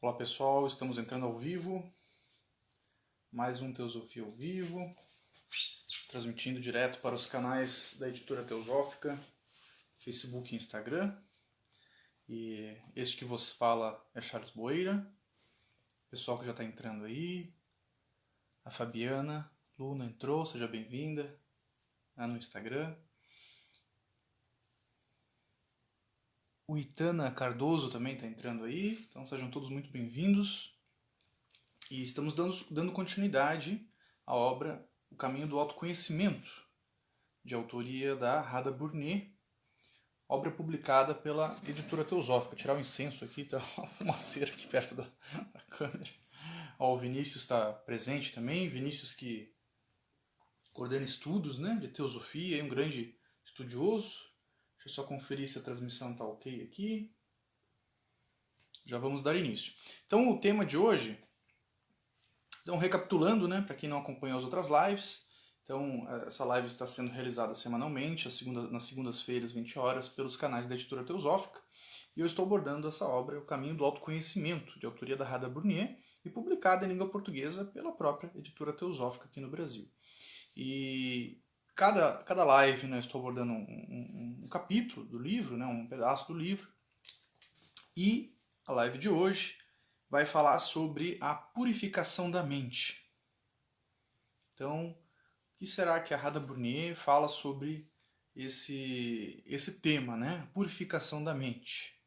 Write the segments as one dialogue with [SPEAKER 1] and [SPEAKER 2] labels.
[SPEAKER 1] Olá pessoal, estamos entrando ao vivo, mais um Teosofia ao vivo, transmitindo direto para os canais da Editora Teosófica, Facebook e Instagram. E este que vos fala é Charles Boeira, pessoal que já está entrando aí, a Fabiana, Luna entrou, seja bem-vinda, no Instagram. O Itana Cardoso também está entrando aí, então sejam todos muito bem-vindos. E estamos dando continuidade à obra O Caminho do Autoconhecimento, de autoria da Radha Burnet, obra publicada pela Editora Teosófica. Vou tirar o incenso aqui, tá uma fumaceira aqui perto da câmera. Ó, o Vinícius está presente também, Vinícius que coordena estudos, né, de teosofia, é um grande estudioso. Deixa eu só conferir se a transmissão está ok aqui. Já vamos dar início. Então o tema de hoje, então recapitulando, né, para quem não acompanhou as outras lives, então essa live está sendo realizada semanalmente, nas segundas-feiras, 20 horas, pelos canais da Editora Teosófica, e eu estou abordando essa obra, O Caminho do Autoconhecimento, de autoria da Radha Burnet, e publicada em língua portuguesa pela própria Editora Teosófica aqui no Brasil. E cada live, né, estou abordando um capítulo do livro, né, um pedaço do livro, e a live de hoje vai falar sobre a purificação da mente. Então, o que será que a Radha Burnet fala sobre esse tema, né? Purificação da mente.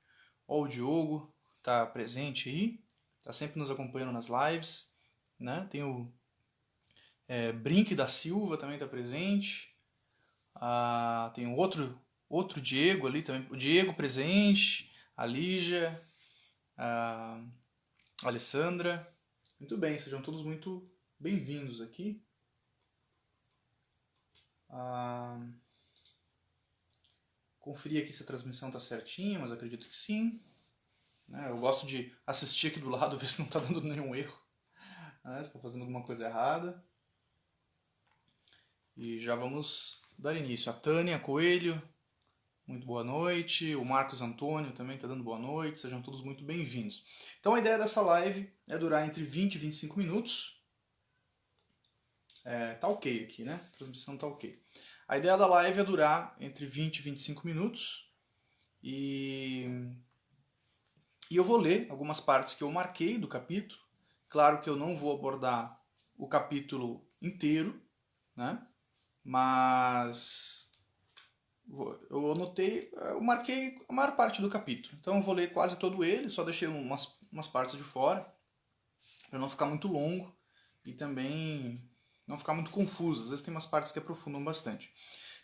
[SPEAKER 1] Ó, o Diogo está presente aí, está sempre nos acompanhando nas lives, né? Tem o Brinque da Silva também está presente. Tem um outro Diego ali também, o Diego presente, a Lígia, a Alessandra. Muito bem, sejam todos muito bem-vindos aqui. Conferir aqui se a transmissão está certinha, mas acredito que sim. Eu gosto de assistir aqui do lado, ver se não está dando nenhum erro, se está fazendo alguma coisa errada. E já vamos dar início. A Tânia Coelho, muito boa noite. O Marcos Antônio também está dando boa noite. Sejam todos muito bem-vindos. Então a ideia dessa live é durar entre 20 e 25 minutos. Tá ok aqui, né? A transmissão tá ok. A ideia da live é durar entre 20 e 25 minutos. E eu vou ler algumas partes que eu marquei do capítulo. Claro que eu não vou abordar o capítulo inteiro, né? Mas eu anotei, eu marquei a maior parte do capítulo. Então eu vou ler quase todo ele, só deixei umas partes de fora, para não ficar muito longo e também não ficar muito confuso. Às vezes tem umas partes que aprofundam bastante.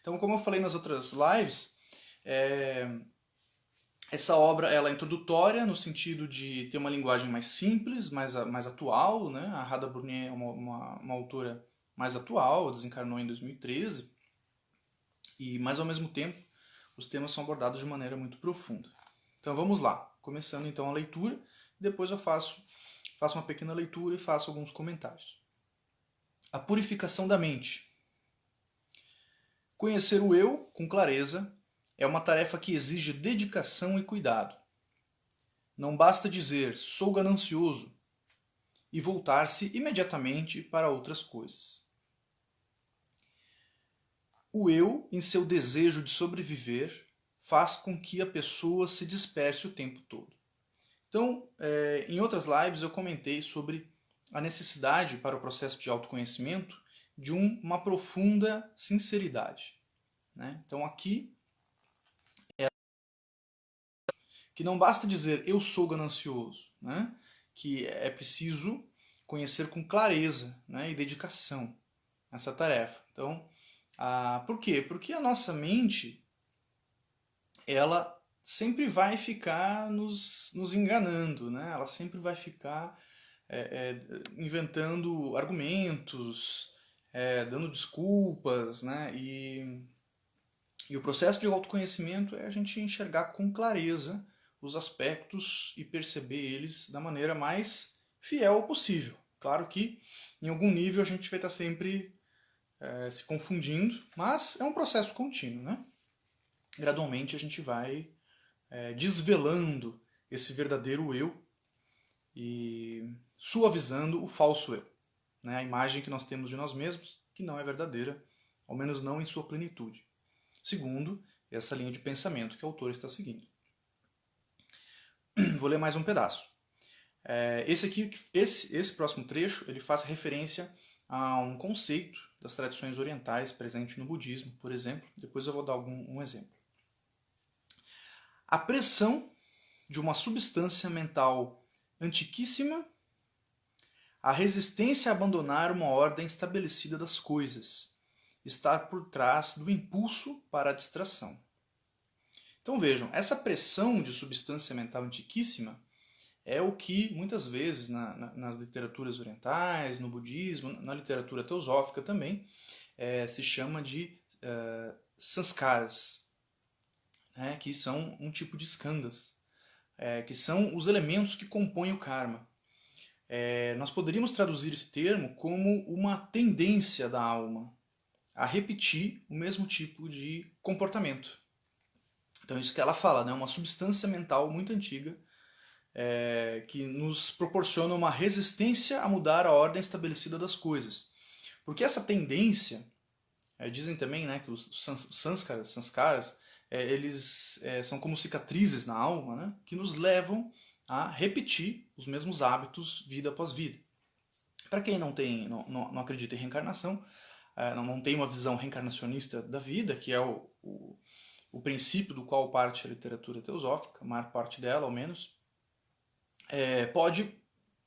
[SPEAKER 1] Então, como eu falei nas outras lives, essa obra ela é introdutória no sentido de ter uma linguagem mais simples, mais atual, né? A Radha Burnet é uma autora mais atual, desencarnou em 2013, mas ao mesmo tempo os temas são abordados de maneira muito profunda. Então vamos lá, começando então a leitura, depois eu faço uma pequena leitura e faço alguns comentários. A purificação da mente. Conhecer o eu com clareza é uma tarefa que exige dedicação e cuidado. Não basta dizer sou ganancioso e voltar-se imediatamente para outras coisas. O eu, em seu desejo de sobreviver, faz com que a pessoa se disperse o tempo todo. Então, em outras lives eu comentei sobre a necessidade para o processo de autoconhecimento de uma profunda sinceridade. Né? Então aqui que não basta dizer eu sou ganancioso, né? Que é preciso conhecer com clareza, né? E dedicação essa tarefa. Então, por quê? Porque a nossa mente, ela sempre vai ficar nos enganando, né? Ela sempre vai ficar inventando argumentos, dando desculpas, né? E o processo de autoconhecimento é a gente enxergar com clareza os aspectos e perceber eles da maneira mais fiel possível. Claro que em algum nível a gente vai estar sempre se confundindo, mas é um processo contínuo, né? Gradualmente a gente vai desvelando esse verdadeiro eu e suavizando o falso eu, né? A imagem que nós temos de nós mesmos, que não é verdadeira, ao menos não em sua plenitude. Segundo, essa linha de pensamento que o autor está seguindo. Vou ler mais um pedaço. Esse próximo trecho ele faz referência a um conceito das tradições orientais presente no budismo, por exemplo. Depois eu vou dar um exemplo. A pressão de uma substância mental antiquíssima, a resistência a abandonar uma ordem estabelecida das coisas, está por trás do impulso para a distração. Então vejam, essa pressão de substância mental antiquíssima é o que muitas vezes nas literaturas orientais, no budismo, na literatura teosófica também, se chama de sanskaras, né, que são um tipo de skandhas, que são os elementos que compõem o karma. Nós poderíamos traduzir esse termo como uma tendência da alma a repetir o mesmo tipo de comportamento. Então isso que ela fala, né, uma substância mental muito antiga que nos proporciona uma resistência a mudar a ordem estabelecida das coisas. Porque essa tendência, dizem também, né, que os sanskaras, eles são como cicatrizes na alma, né, que nos levam a repetir os mesmos hábitos vida após vida. Para quem não acredita em reencarnação, não tem uma visão reencarnacionista da vida, que é o princípio do qual parte a literatura teosófica, a maior parte dela ao menos, pode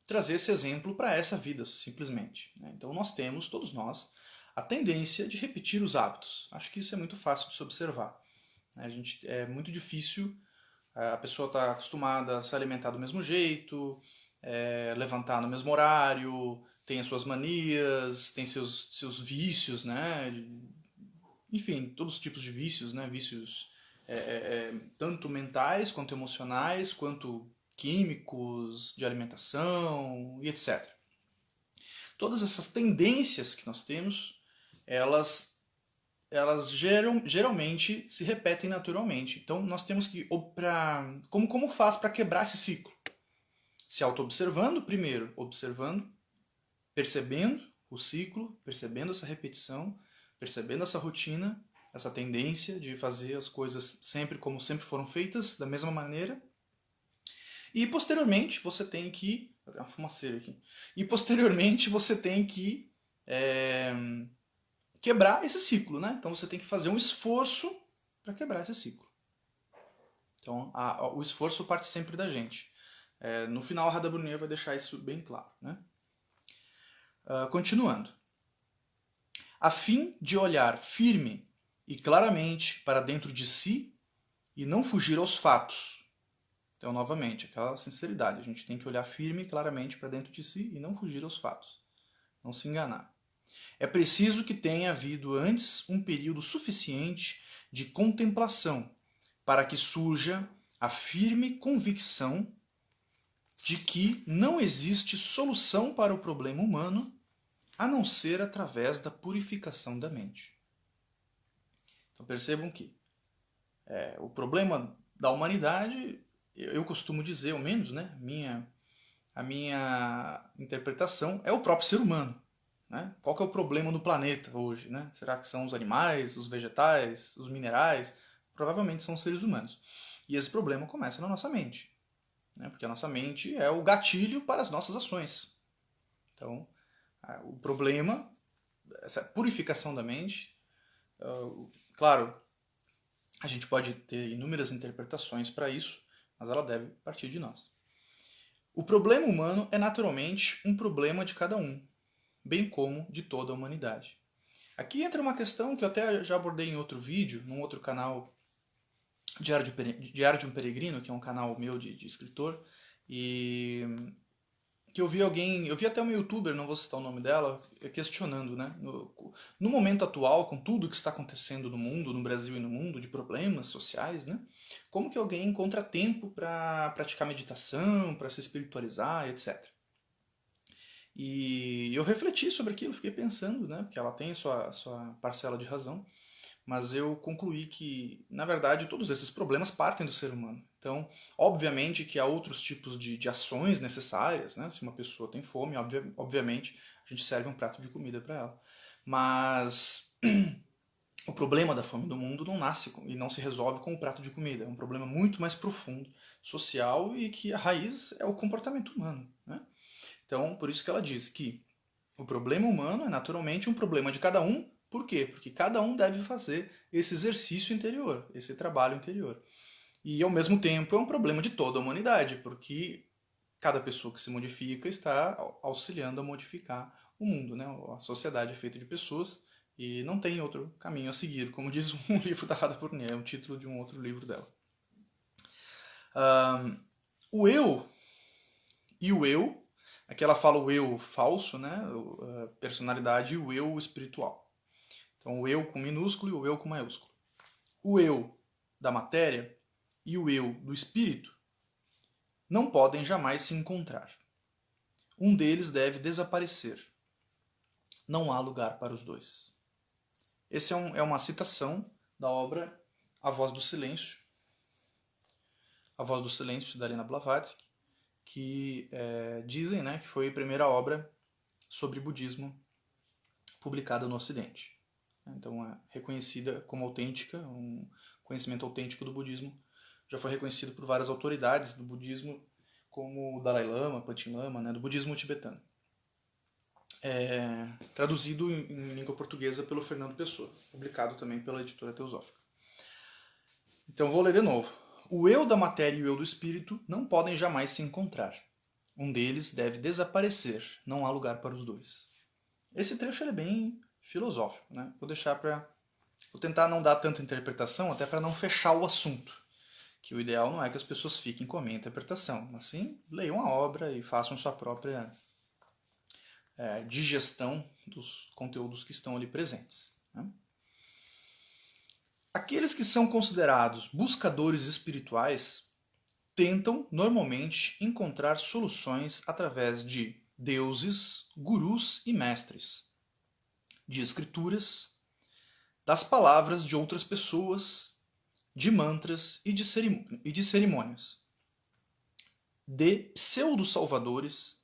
[SPEAKER 1] trazer esse exemplo para essa vida, simplesmente. Né? Então nós temos, todos nós, a tendência de repetir os hábitos. Acho que isso é muito fácil de se observar. É muito difícil, a pessoa está acostumada a se alimentar do mesmo jeito, levantar no mesmo horário, tem as suas manias, tem seus vícios, né? Enfim, todos os tipos de vícios, né? Vícios tanto mentais, quanto emocionais, quanto químicos, de alimentação e etc. Todas essas tendências que nós temos, elas geralmente se repetem naturalmente. Então nós temos que, como faz para quebrar esse ciclo? Se auto-observando primeiro, observando, percebendo o ciclo, percebendo essa repetição, percebendo essa rotina, essa tendência de fazer as coisas sempre como sempre foram feitas, da mesma maneira. E posteriormente você tem que... a fumaceira aqui. E posteriormente você tem que quebrar esse ciclo, né? Então você tem que fazer um esforço para quebrar esse ciclo. Então o esforço parte sempre da gente. No final a Radha Brunner vai deixar isso bem claro, né? Continuando. A fim de olhar firme e claramente para dentro de si e não fugir aos fatos. Então, novamente, aquela sinceridade. A gente tem que olhar firme e claramente para dentro de si e não fugir aos fatos. Não se enganar. É preciso que tenha havido antes um período suficiente de contemplação para que surja a firme convicção de que não existe solução para o problema humano a não ser através da purificação da mente. Então percebam que o problema da humanidade, eu costumo dizer, ao menos, né, a minha interpretação, é o próprio ser humano. Né? Qual que é o problema no planeta hoje? Né? Será que são os animais, os vegetais, os minerais? Provavelmente são os seres humanos. E esse problema começa na nossa mente. Né? Porque a nossa mente é o gatilho para as nossas ações. Então, o problema, essa purificação da mente, claro, a gente pode ter inúmeras interpretações para isso, mas ela deve partir de nós. O problema humano é naturalmente um problema de cada um, bem como de toda a humanidade. Aqui entra uma questão que eu até já abordei em outro vídeo, num outro canal, Diário de um Peregrino, que é um canal meu de escritor, e que eu vi até uma youtuber, não vou citar o nome dela, questionando, né, no momento atual, com tudo que está acontecendo no mundo, no Brasil e no mundo, de problemas sociais, né, como que alguém encontra tempo para praticar meditação, para se espiritualizar, etc. E eu refleti sobre aquilo, fiquei pensando, né, porque ela tem sua parcela de razão, mas eu concluí que, na verdade, todos esses problemas partem do ser humano. Então, obviamente que há outros tipos de ações necessárias, né? Se uma pessoa tem fome, obviamente, a gente serve um prato de comida para ela. Mas o problema da fome do mundo não nasce e não se resolve com o prato de comida. É um problema muito mais profundo, social, e que a raiz é o comportamento humano, né? Então, por isso que ela diz que o problema humano é naturalmente um problema de cada um. Por quê? Porque cada um deve fazer esse exercício interior, esse trabalho interior. E, ao mesmo tempo, é um problema de toda a humanidade, porque cada pessoa que se modifica está auxiliando a modificar o mundo, né? A sociedade é feita de pessoas e não tem outro caminho a seguir, como diz um livro da Radha Purnima, é o título de um outro livro dela. O eu e o eu, aqui ela fala o eu falso, né? A personalidade, e o eu espiritual. Então, o eu com minúsculo e o eu com maiúsculo. O eu da matéria e o eu do espírito não podem jamais se encontrar. Um deles deve desaparecer. Não há lugar para os dois. Essa é uma citação da obra A Voz do Silêncio, A Voz do Silêncio, da Helena Blavatsky, que dizem, né, que foi a primeira obra sobre budismo publicada no Ocidente. Então é reconhecida como autêntica, um conhecimento autêntico do budismo. Já foi reconhecido por várias autoridades do budismo, como o Dalai Lama, Panchen Lama, né, do budismo tibetano. Traduzido em língua portuguesa pelo Fernando Pessoa, publicado também pela editora Teosófica. Então vou ler de novo. O eu da matéria e o eu do espírito não podem jamais se encontrar. Um deles deve desaparecer, não há lugar para os dois. Esse trecho é bem filosófico, né? Vou tentar não dar tanta interpretação, até para não fechar o assunto. Que o ideal não é que as pessoas fiquem com a minha interpretação, mas sim leiam a obra e façam sua própria digestão dos conteúdos que estão ali presentes, né? Aqueles que são considerados buscadores espirituais tentam, normalmente, encontrar soluções através de deuses, gurus e mestres, de escrituras, das palavras de outras pessoas, de mantras e de cerimônias, de pseudo-salvadores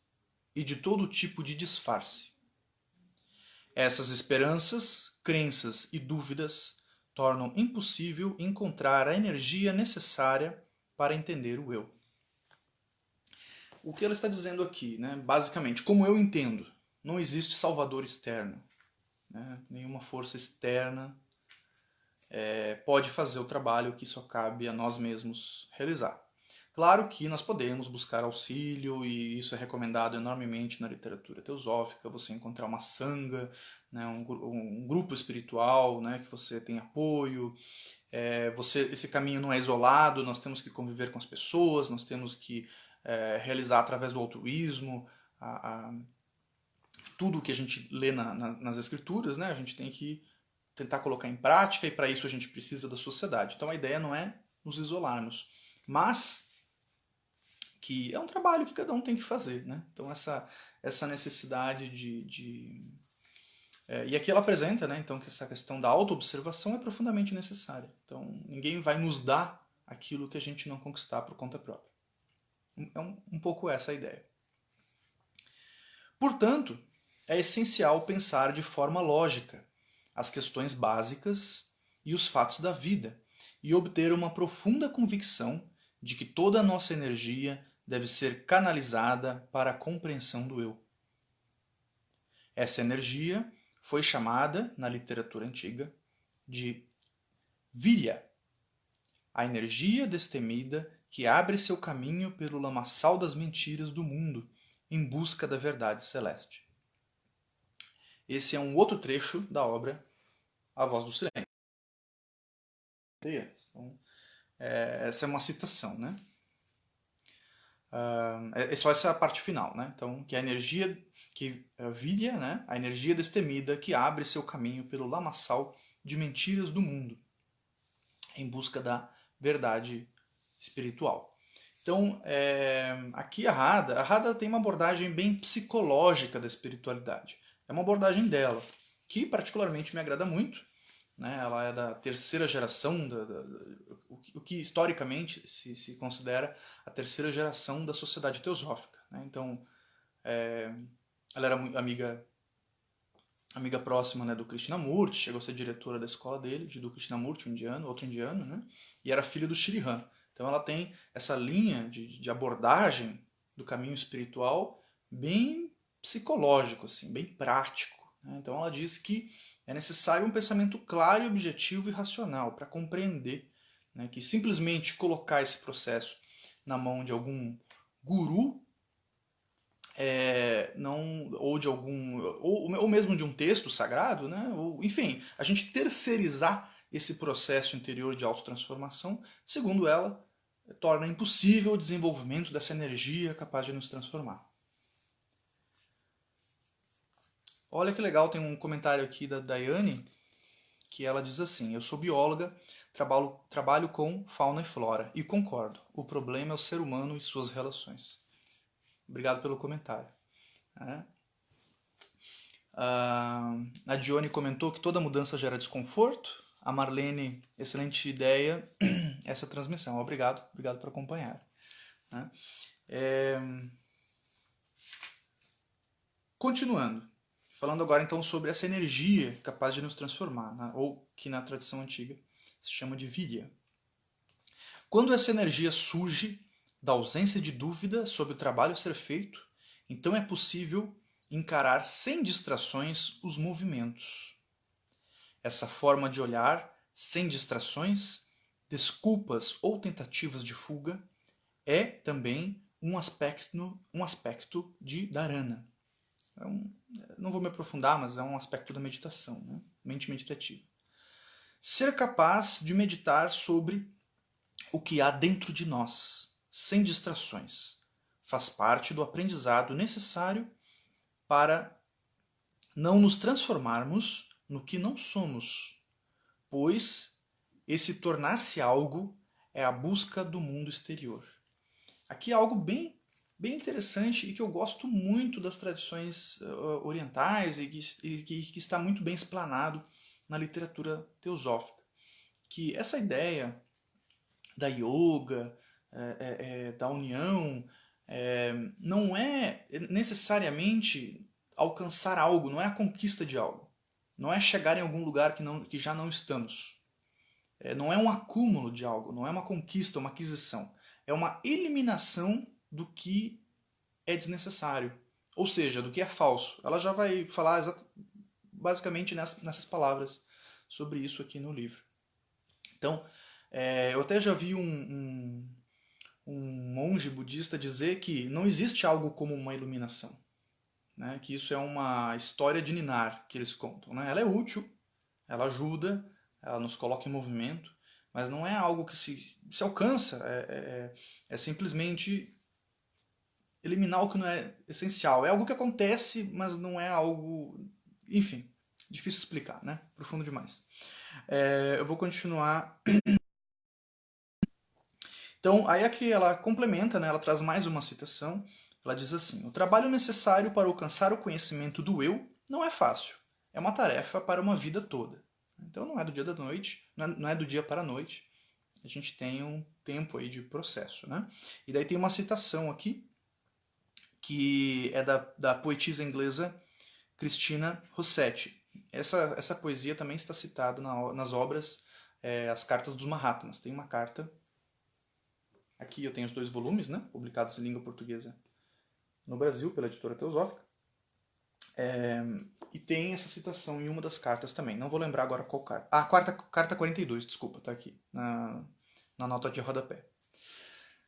[SPEAKER 1] e de todo tipo de disfarce. Essas esperanças, crenças e dúvidas tornam impossível encontrar a energia necessária para entender o eu. O que ela está dizendo aqui, né? Basicamente, como eu entendo, não existe salvador externo, né? Nenhuma força externa pode fazer o trabalho que só cabe a nós mesmos realizar. Claro que nós podemos buscar auxílio, e isso é recomendado enormemente na literatura teosófica, você encontrar uma sangha, né, um grupo espiritual, né, que você tem apoio. Esse caminho não é isolado, nós temos que conviver com as pessoas, nós temos que realizar através do altruísmo, tudo o que a gente lê nas escrituras, né, a gente tem que tentar colocar em prática, e para isso a gente precisa da sociedade. Então a ideia não é nos isolarmos, mas que é um trabalho que cada um tem que fazer, né? Então essa necessidade e aqui ela apresenta, né, então, que essa questão da autoobservação é profundamente necessária. Então ninguém vai nos dar aquilo que a gente não conquistar por conta própria. É um pouco essa a ideia. Portanto, é essencial pensar de forma lógica as questões básicas e os fatos da vida, e obter uma profunda convicção de que toda a nossa energia deve ser canalizada para a compreensão do eu. Essa energia foi chamada, na literatura antiga, de Virya, a energia destemida que abre seu caminho pelo lamaçal das mentiras do mundo em busca da verdade celeste. Esse é um outro trecho da obra A Voz do Silêncio. Então, essa é uma citação, né? É só essa parte final, né? Então, que a energia que Vidya, né? A energia destemida que abre seu caminho pelo lamaçal de mentiras do mundo em busca da verdade espiritual. Então, aqui a Radha tem uma abordagem bem psicológica da espiritualidade. É uma abordagem dela, que particularmente me agrada muito, né? Ela é da terceira geração, o que historicamente se considera a terceira geração da sociedade teosófica, né? Então, ela era amiga próxima, né, do Krishnamurti, chegou a ser diretora da escola dele, de do Krishnamurti, um indiano, outro indiano, né? E era filha do Shriram. Então ela tem essa linha de abordagem do caminho espiritual bem psicológico, assim, bem prático, né? Então ela diz que é necessário um pensamento claro e objetivo e racional para compreender, né, que simplesmente colocar esse processo na mão de algum guru, não, ou de algum, ou mesmo de um texto sagrado, né? Ou, enfim, a gente terceirizar esse processo interior de autotransformação, segundo ela, torna impossível o desenvolvimento dessa energia capaz de nos transformar. Olha que legal, tem um comentário aqui da Daiane, que ela diz assim: eu sou bióloga, trabalho com fauna e flora, e concordo, o problema é o ser humano e suas relações. Obrigado pelo comentário. A Dione comentou que toda mudança gera desconforto. A Marlene, excelente ideia essa transmissão. Obrigado por acompanhar. Continuando, falando agora então sobre essa energia capaz de nos transformar, né? Ou que na tradição antiga se chama de virya. Quando essa energia surge da ausência de dúvida sobre o trabalho a ser feito, então é possível encarar sem distrações os movimentos. Essa forma de olhar, sem distrações, desculpas ou tentativas de fuga, é também um aspecto de dharana. Não vou me aprofundar, mas é um aspecto da meditação, né? Mente meditativa. Ser capaz de meditar sobre o que há dentro de nós, sem distrações, faz parte do aprendizado necessário para não nos transformarmos no que não somos, pois esse tornar-se algo é a busca do mundo exterior. Aqui é algo bem interessante e que eu gosto muito das tradições orientais e que está muito bem explanado na literatura teosófica. Que essa ideia da yoga, da união, não é necessariamente alcançar algo, não é a conquista de algo. Não é chegar em algum lugar que já não estamos. Não é um acúmulo de algo, não é uma conquista, uma aquisição. É uma eliminação do que é desnecessário. Ou seja, do que é falso. Ela já vai falar basicamente nessas palavras sobre isso aqui no livro. Então, eu até já vi um monge budista dizer que não existe algo como uma iluminação. Né? Que isso é uma história de ninar que eles contam. Né? Ela é útil, ela ajuda, ela nos coloca em movimento, mas não é algo que se alcança, é simplesmente eliminar o que não é essencial. É algo que acontece, mas não é algo... Enfim, difícil explicar, né? Profundo demais. Eu vou continuar. Então, aí aqui ela complementa, né? Ela traz mais uma citação. Ela diz assim: o trabalho necessário para alcançar o conhecimento do eu não é fácil. É uma tarefa para uma vida toda. Então não é do dia da noite, não é do dia para a noite. A gente tem um tempo aí de processo, né? E daí tem uma citação aqui que é da poetisa inglesa Christina Rossetti. Essa poesia também está citada nas obras As Cartas dos Mahatmas. Tem uma carta, aqui eu tenho os 2 volumes, né, publicados em língua portuguesa no Brasil pela editora Teosófica. E tem essa citação em uma das cartas também. Não vou lembrar agora qual carta. Ah, carta 42, desculpa, está aqui na nota de rodapé.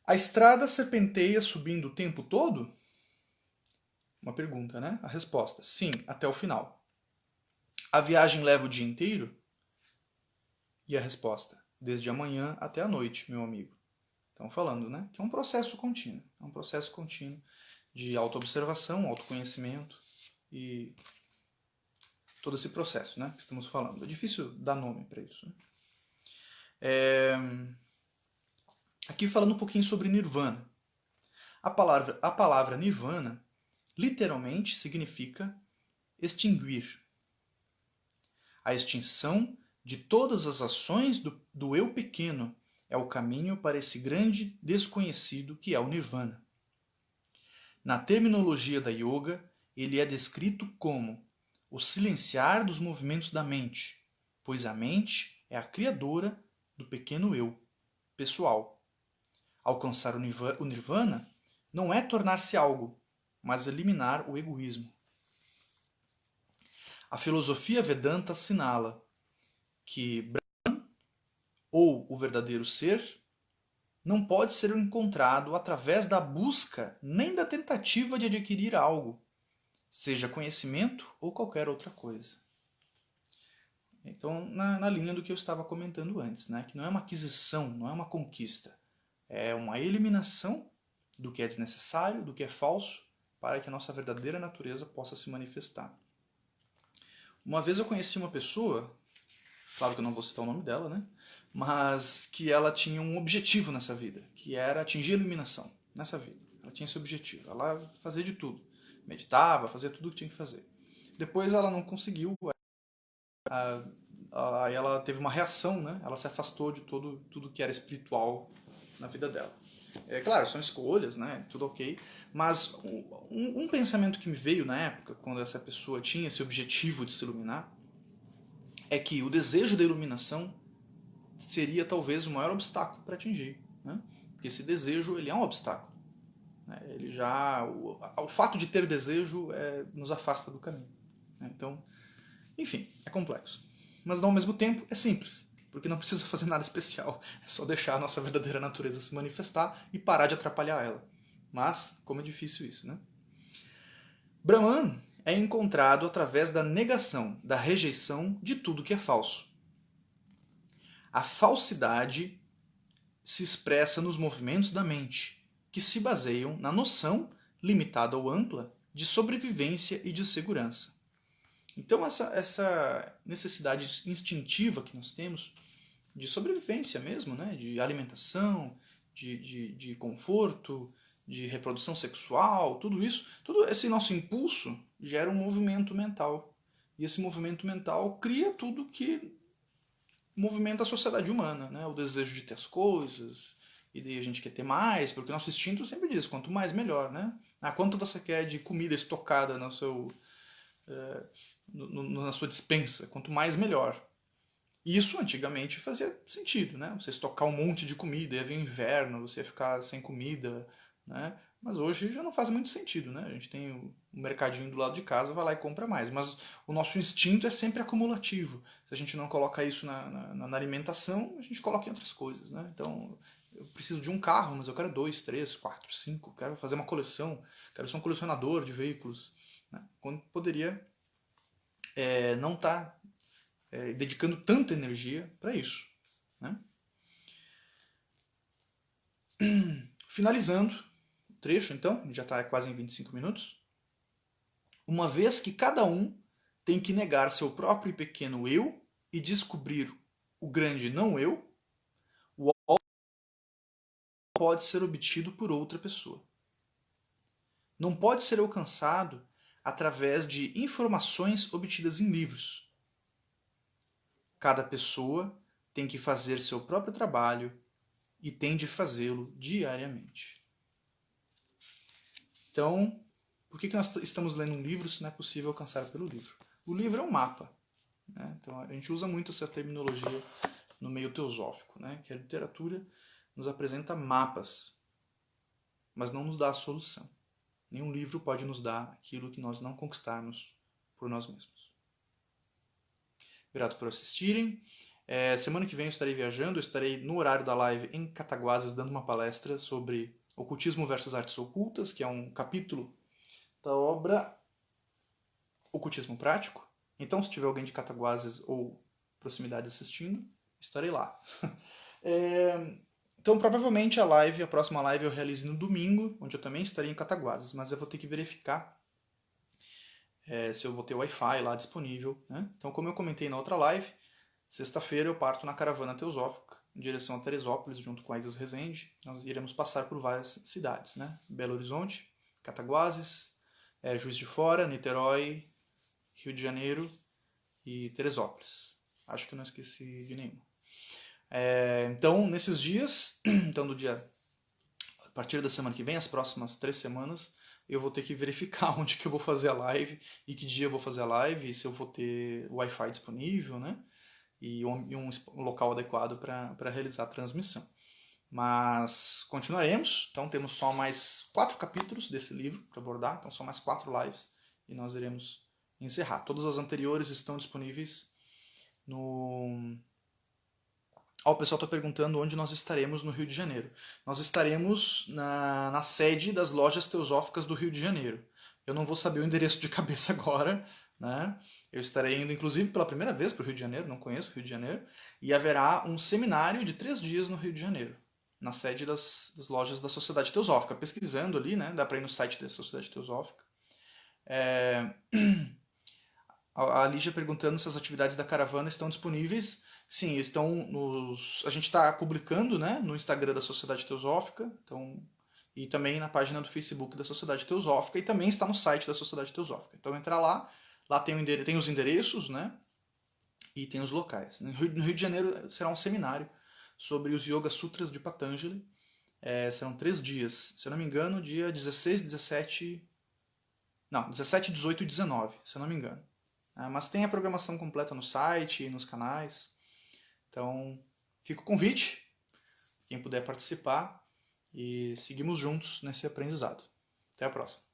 [SPEAKER 1] A estrada serpenteia subindo o tempo todo? Uma pergunta, né? A resposta: sim, até o final. A viagem leva o dia inteiro? E a resposta: desde a manhã até a noite, meu amigo. Estão falando, né? Que é um processo contínuo. É um processo contínuo de autoobservação, autoconhecimento e todo esse processo, né? Que estamos falando. É difícil dar nome para isso. Né? Aqui falando um pouquinho sobre nirvana. A palavra nirvana literalmente significa extinguir. A extinção de todas as ações do eu pequeno, é o caminho para esse grande desconhecido que é o Nirvana. Na terminologia da yoga, ele é descrito como o silenciar dos movimentos da mente, pois a mente é a criadora do pequeno eu, pessoal. Alcançar o Nirvana não é tornar-se algo, mas eliminar o egoísmo. A filosofia Vedanta assinala que Brahman, ou o verdadeiro ser, não pode ser encontrado através da busca nem da tentativa de adquirir algo, seja conhecimento ou qualquer outra coisa. Então, na linha do que eu estava comentando antes, né? Que não é uma aquisição, não é uma conquista, é uma eliminação do que é desnecessário, do que é falso, para que a nossa verdadeira natureza possa se manifestar. Uma vez eu conheci uma pessoa, claro que eu não vou citar o nome dela, né? Mas que ela tinha um objetivo nessa vida, que era atingir a iluminação nessa vida. Ela tinha esse objetivo, ela fazia de tudo. Meditava, fazia tudo o que tinha que fazer. Depois ela não conseguiu, aí ela teve uma reação, né? Ela se afastou de tudo que era espiritual na vida dela. É claro, são escolhas, né? Tudo ok. Mas um pensamento que me veio na época, quando essa pessoa tinha esse objetivo de se iluminar, é que o desejo da iluminação seria talvez o maior obstáculo para atingir, né? Porque esse desejo ele é um obstáculo, né? Ele já o fato de ter desejo nos afasta do caminho, né? Então, enfim, é complexo, mas ao mesmo tempo é simples, porque não precisa fazer nada especial, é só deixar a nossa verdadeira natureza se manifestar e parar de atrapalhar ela. Mas como é difícil isso, né? Brahman é encontrado através da negação, da rejeição de tudo que é falso. A falsidade se expressa nos movimentos da mente, que se baseiam na noção, limitada ou ampla, de sobrevivência e de segurança. Então, essa necessidade instintiva que nós temos de sobrevivência mesmo, né? De alimentação, de conforto, de reprodução sexual, tudo isso, todo esse nosso impulso gera um movimento mental. E esse movimento mental cria tudo que movimenta a sociedade humana, né? O desejo de ter as coisas, e daí a gente quer ter mais, porque o nosso instinto sempre diz, quanto mais melhor, né? Ah, quanto você quer de comida estocada no seu, na sua despensa, quanto mais melhor. E isso antigamente fazia sentido, né? Você estocar um monte de comida, ia vir inverno, você ia ficar sem comida, né? Mas hoje já não faz muito sentido, né? A gente tem o mercadinho do lado de casa, vai lá e compra mais. Mas o nosso instinto é sempre acumulativo. Se a gente não coloca isso na alimentação, a gente coloca em outras coisas, né? Então, eu preciso de um carro, mas eu quero 2, 3, 4, 5. Quero fazer uma coleção, quero ser um colecionador de veículos, né? Quando poderia não estar dedicando tanta energia para isso, né? Finalizando o trecho, então, já está quase em 25 minutos. Uma vez que cada um tem que negar seu próprio pequeno eu e descobrir o grande não eu, o pode ser obtido por outra pessoa. Não pode ser alcançado através de informações obtidas em livros. Cada pessoa tem que fazer seu próprio trabalho e tem de fazê-lo diariamente. Então, por que nós estamos lendo um livro se não é possível alcançar pelo livro? O livro é um mapa, né? Então, a gente usa muito essa terminologia no meio teosófico, né? Que a literatura nos apresenta mapas, mas não nos dá a solução. Nenhum livro pode nos dar aquilo que nós não conquistarmos por nós mesmos. Grato por assistirem. Semana que vem eu estarei viajando, eu estarei no horário da live em Cataguases dando uma palestra sobre ocultismo versus artes ocultas, que é um capítulo da obra Ocultismo Prático. Então, se tiver alguém de Cataguases ou proximidade assistindo, estarei lá. Então, provavelmente a próxima live eu realize no domingo, onde eu também estarei em Cataguases, mas eu vou ter que verificar se eu vou ter Wi-Fi lá disponível, né? Então, como eu comentei na outra live, sexta-feira eu parto na caravana teosófica em direção a Teresópolis, junto com a Isis Rezende. Nós iremos passar por várias cidades, né? Belo Horizonte, Cataguases, Juiz de Fora, Niterói, Rio de Janeiro e Teresópolis. Acho que eu não esqueci de nenhuma. Então, nesses dias, então a partir da semana que vem, as próximas 3 semanas, eu vou ter que verificar onde que eu vou fazer a live e que dia eu vou fazer a live, se eu vou ter Wi-Fi disponível, né? E um local adequado para realizar a transmissão. Mas continuaremos, então temos só mais 4 capítulos desse livro para abordar, então são mais 4 lives e nós iremos encerrar. Todas as anteriores estão disponíveis no... O pessoal está perguntando onde nós estaremos no Rio de Janeiro. Nós estaremos na sede das lojas teosóficas do Rio de Janeiro. Eu não vou saber o endereço de cabeça agora, né? Eu estarei indo, inclusive, pela primeira vez para o Rio de Janeiro, não conheço o Rio de Janeiro, e haverá um seminário de 3 dias no Rio de Janeiro, na sede das lojas da Sociedade Teosófica. Pesquisando ali, né? Dá para ir no site da Sociedade Teosófica. A Lígia perguntando se as atividades da caravana estão disponíveis. Sim, estão nos. A gente está publicando, né, no Instagram da Sociedade Teosófica, então, e também na página do Facebook da Sociedade Teosófica, e também está no site da Sociedade Teosófica. Então entra lá tem os endereços, né, e tem os locais. No Rio de Janeiro será um seminário sobre os Yoga Sutras de Patanjali. Serão 3 dias, se eu não me engano, dia 16, 17. Não, 17, 18 e 19, se eu não me engano. Mas tem a programação completa no site e nos canais. Então, fica o convite, quem puder participar, e seguimos juntos nesse aprendizado. Até a próxima.